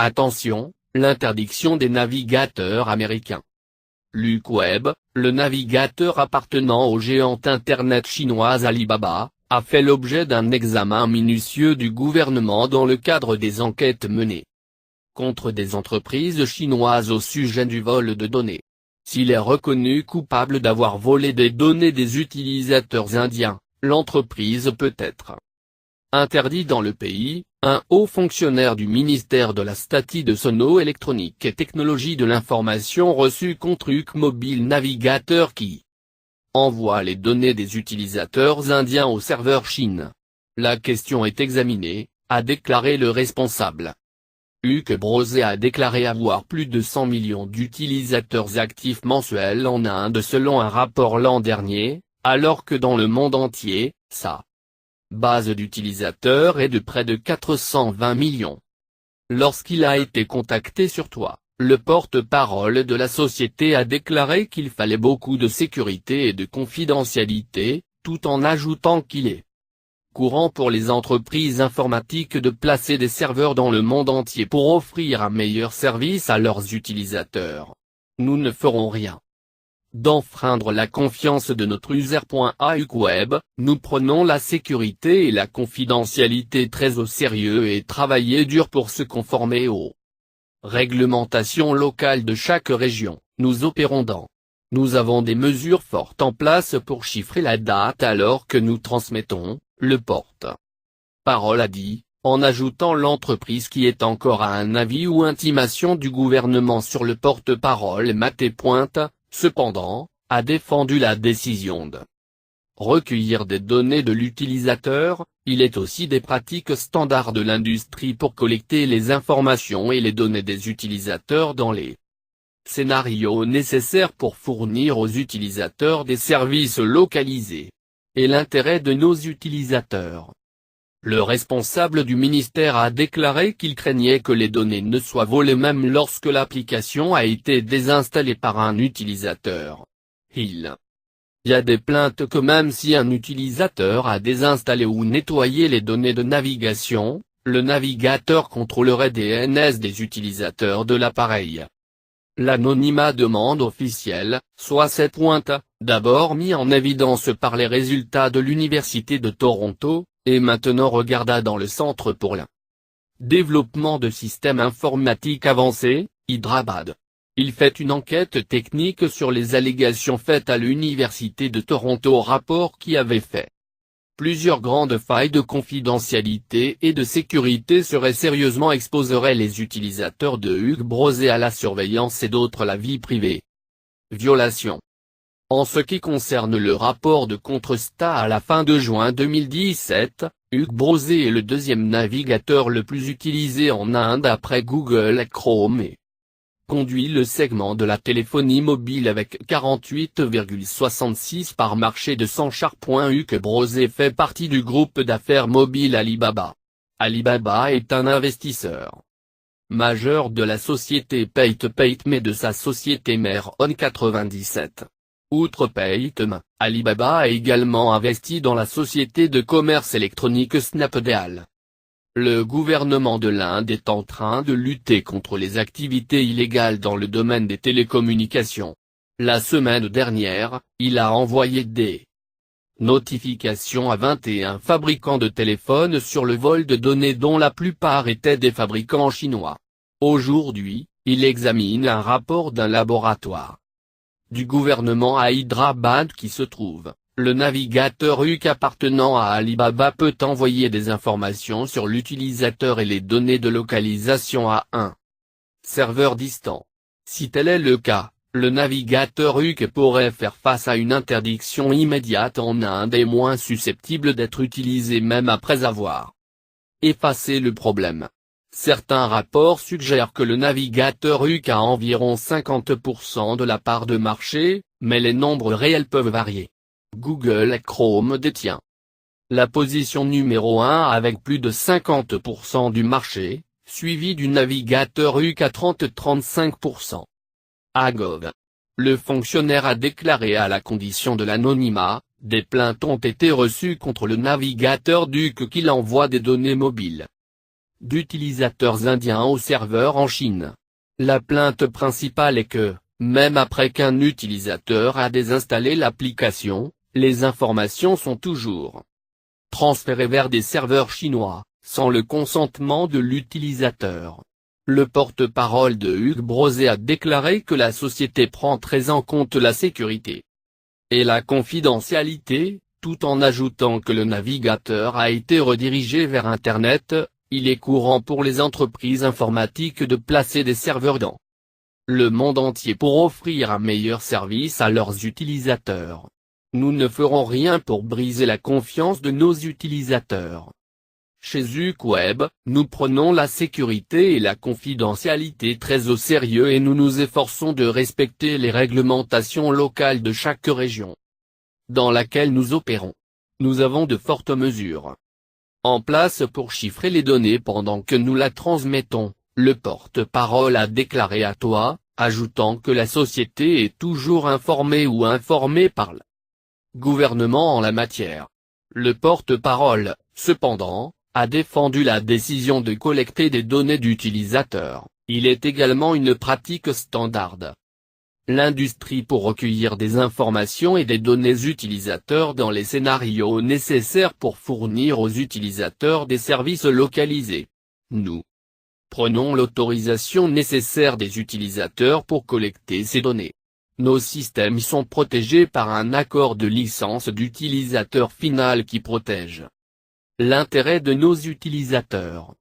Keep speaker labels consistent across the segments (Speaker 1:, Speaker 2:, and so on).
Speaker 1: Attention, l'interdiction des navigateurs américains. Lucweb, le navigateur appartenant au géant Internet chinoise Alibaba, a fait l'objet d'un examen minutieux du gouvernement dans le cadre des enquêtes menées contre des entreprises chinoises au sujet du vol de données. S'il est reconnu coupable d'avoir volé des données des utilisateurs indiens, l'entreprise peut être interdite dans le pays. Un haut fonctionnaire du ministère de la Statistique de Sono-Électronique et Technologie de l'Information reçu contre UK Mobile Navigateur qui envoie les données des utilisateurs indiens au serveur Chine. La question est examinée, a déclaré le responsable. UK Browser a déclaré avoir plus de 100 millions d'utilisateurs actifs mensuels en Inde selon un rapport l'an dernier, alors que dans le monde entier, sa base d'utilisateurs est de près de 420 millions. Lorsqu'il a été contacté sur Twitter, le porte-parole de la société a déclaré qu'il fallait beaucoup de sécurité et de confidentialité, tout en ajoutant qu'il est courant pour les entreprises informatiques de placer des serveurs dans le monde entier pour offrir un meilleur service à leurs utilisateurs. Nous ne ferons rien d'enfreindre la confiance de notre user. À UKWeb, nous prenons la sécurité et la confidentialité très au sérieux et travailler dur pour se conformer aux réglementations locales de chaque région. Nous opérons dans. Nous avons des mesures fortes en place pour chiffrer la date alors que nous transmettons, le porte-parole a dit, en ajoutant l'entreprise qui est encore à un avis ou intimation du gouvernement sur le porte-parole Maté Pointe. Cependant, a défendu la décision de recueillir des données de l'utilisateur. Il est aussi des pratiques standards de l'industrie pour collecter les informations et les données des utilisateurs dans les scénarios nécessaires pour fournir aux utilisateurs des services localisés. Et l'intérêt de nos utilisateurs. Le responsable du ministère a déclaré qu'il craignait que les données ne soient volées même lorsque l'application a été désinstallée par un utilisateur. Il y a des plaintes que même si un utilisateur a désinstallé ou nettoyé les données de navigation, le navigateur contrôlerait des DNS des utilisateurs de l'appareil. L'anonymat demande officielle, soit cette pointe, d'abord mis en évidence par les résultats de l'Université de Toronto, et maintenant regardée dans le Centre pour le développement de systèmes informatiques avancés, Hyderabad. Il fait une enquête technique sur les allégations faites à l'Université de Toronto, rapport qui avait fait plusieurs grandes failles de confidentialité et de sécurité sérieusement exposeraient les utilisateurs de UK Browser à la surveillance et d'autres la vie privée. Violation. En ce qui concerne le rapport de Contrestat à la fin de juin 2017, UK Browser est le deuxième navigateur le plus utilisé en Inde après Google et Chrome et conduit le segment de la téléphonie mobile avec 48,66 par marché de 100 chars. UK Browser fait partie du groupe d'affaires mobile Alibaba. Alibaba est un investisseur majeur de la société PayTm mais de sa société mère On97. Outre Paytm, Alibaba a également investi dans la société de commerce électronique Snapdeal. Le gouvernement de l'Inde est en train de lutter contre les activités illégales dans le domaine des télécommunications. La semaine dernière, il a envoyé des notifications à 21 fabricants de téléphones sur le vol de données dont la plupart étaient des fabricants chinois. Aujourd'hui, il examine un rapport d'un laboratoire du gouvernement à Hyderabad qui se trouve. Le navigateur UK appartenant à Alibaba peut envoyer des informations sur l'utilisateur et les données de localisation à un serveur distant. Si tel est le cas, le navigateur UK pourrait faire face à une interdiction immédiate en Inde et moins susceptible d'être utilisé même après avoir effacé le problème. Certains rapports suggèrent que le navigateur UK a environ 50% de la part de marché, mais les nombres réels peuvent varier. Google et Chrome détient la position numéro 1 avec plus de 50% du marché, suivi du navigateur UK à 30-35%. Agov. Le fonctionnaire a déclaré à la condition de l'anonymat, des plaintes ont été reçues contre le navigateur UK qu'il envoie des données mobiles d'utilisateurs indiens au serveur en Chine. La plainte principale est que, même après qu'un utilisateur a désinstallé l'application, les informations sont toujours transférées vers des serveurs chinois, sans le consentement de l'utilisateur. Le porte-parole de Hugues Brozé a déclaré que la société prend très en compte la sécurité et la confidentialité, tout en ajoutant que le navigateur a été redirigé vers Internet. Il est courant pour les entreprises informatiques de placer des serveurs dans le monde entier pour offrir un meilleur service à leurs utilisateurs. Nous ne ferons rien pour briser la confiance de nos utilisateurs. Chez UQWeb, nous prenons la sécurité et la confidentialité très au sérieux et nous nous efforçons de respecter les réglementations locales de chaque région dans laquelle nous opérons. Nous avons de fortes mesures en place pour chiffrer les données pendant que nous la transmettons, le porte-parole a déclaré à Toi, ajoutant que la société est toujours informée ou informée par le gouvernement en la matière. Le porte-parole, cependant, a défendu la décision de collecter des données d'utilisateurs. Il est également une pratique standard. L'industrie pour recueillir des informations et des données utilisateurs dans les scénarios nécessaires pour fournir aux utilisateurs des services localisés. Nous prenons l'autorisation nécessaire des utilisateurs pour collecter ces données. Nos systèmes sont protégés par un accord de licence d'utilisateur final qui protège l'intérêt de nos utilisateurs.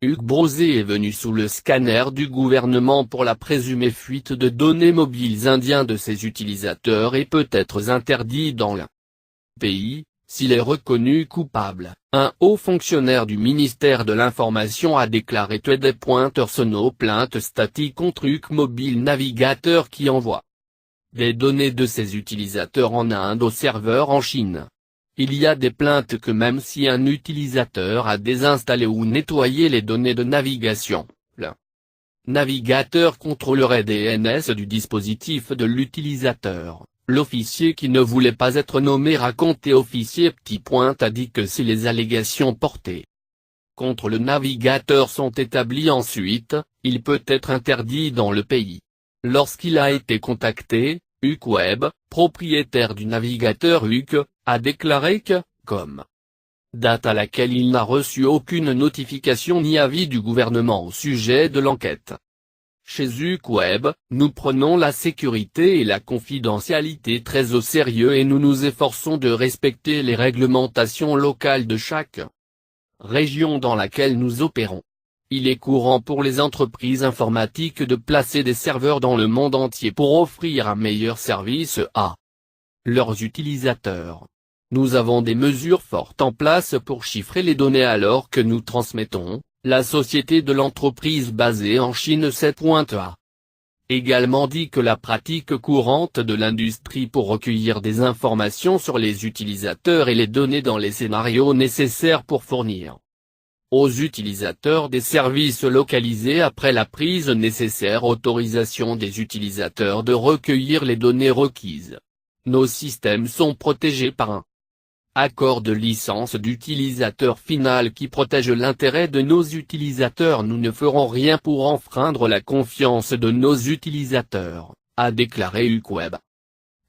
Speaker 1: Hugues Brozé est venu sous le scanner du gouvernement pour la présumée fuite de données mobiles indiens de ses utilisateurs et peut être interdit dans le pays, s'il est reconnu coupable. Un haut fonctionnaire du ministère de l'Information a déclaré tuer des pointeurs sono plainte statique contre Hugues Mobile Navigateur qui envoie des données de ses utilisateurs en Inde au serveur en Chine. Il y a des plaintes que même si un utilisateur a désinstallé ou nettoyé les données de navigation, le navigateur contrôlerait des DNS du dispositif de l'utilisateur. L'officier qui ne voulait pas être nommé raconté officier a dit que si les allégations portées contre le navigateur sont établies ensuite, il peut être interdit dans le pays. Lorsqu'il a été contacté, UQWeb, propriétaire du navigateur UQ, a déclaré que, comme date à laquelle il n'a reçu aucune notification ni avis du gouvernement au sujet de l'enquête. Chez UQWeb, nous prenons la sécurité et la confidentialité très au sérieux et nous nous efforçons de respecter les réglementations locales de chaque région dans laquelle nous opérons. Il est courant pour les entreprises informatiques de placer des serveurs dans le monde entier pour offrir un meilleur service à leurs utilisateurs. Nous avons des mesures fortes en place pour chiffrer les données alors que nous transmettons. La société de l'entreprise basée en Chine a également dit que la pratique courante de l'industrie pour recueillir des informations sur les utilisateurs et les données dans les scénarios nécessaires pour fournir aux utilisateurs des services localisés après la prise nécessaire autorisation des utilisateurs de recueillir les données requises. Nos systèmes sont protégés par un accord de licence d'utilisateur final qui protège l'intérêt de nos utilisateurs. Nous ne ferons rien pour enfreindre la confiance de nos utilisateurs, a déclaré UQWeb.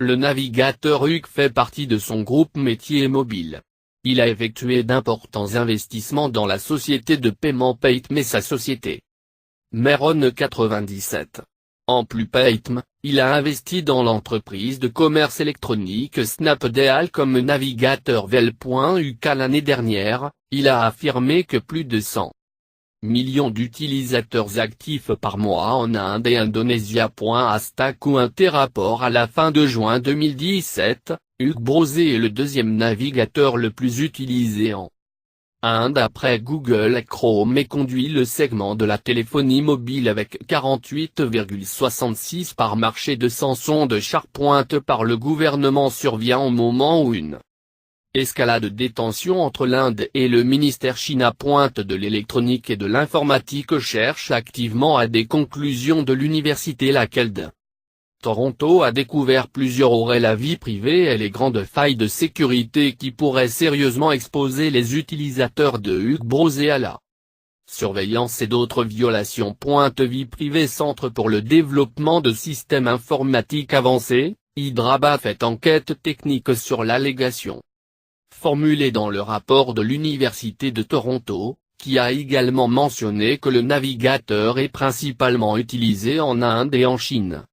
Speaker 1: Le navigateur UQ fait partie de son groupe métier mobile. Il a effectué d'importants investissements dans la société de paiement Paytm et sa société Meron 97. En plus Paytm, il a investi dans l'entreprise de commerce électronique Snapdeal comme navigateur Vel.uk l'année dernière. Il a affirmé que plus de 100 millions d'utilisateurs actifs par mois en Inde et Indonésie. Rapport à la fin de juin 2017, Hugues Brozé est le deuxième navigateur le plus utilisé en Inde après Google et Chrome et conduit le segment de la téléphonie mobile avec 48,66 par marché de Samsung de Sharp. Par le gouvernement survient au moment où une escalade de tensions entre l'Inde et le ministère chinois de l'électronique et de l'informatique cherche activement à des conclusions de l'université laquelle de Toronto a découvert plusieurs auraient la vie privée et les grandes failles de sécurité qui pourraient sérieusement exposer les utilisateurs de Hugues Brozé à la surveillance et d'autres violations. Vie privée. Centre pour le développement de systèmes informatiques avancés, Hyderabad fait enquête technique sur l'allégation formulée dans le rapport de l'Université de Toronto, qui a également mentionné que le navigateur est principalement utilisé en Inde et en Chine.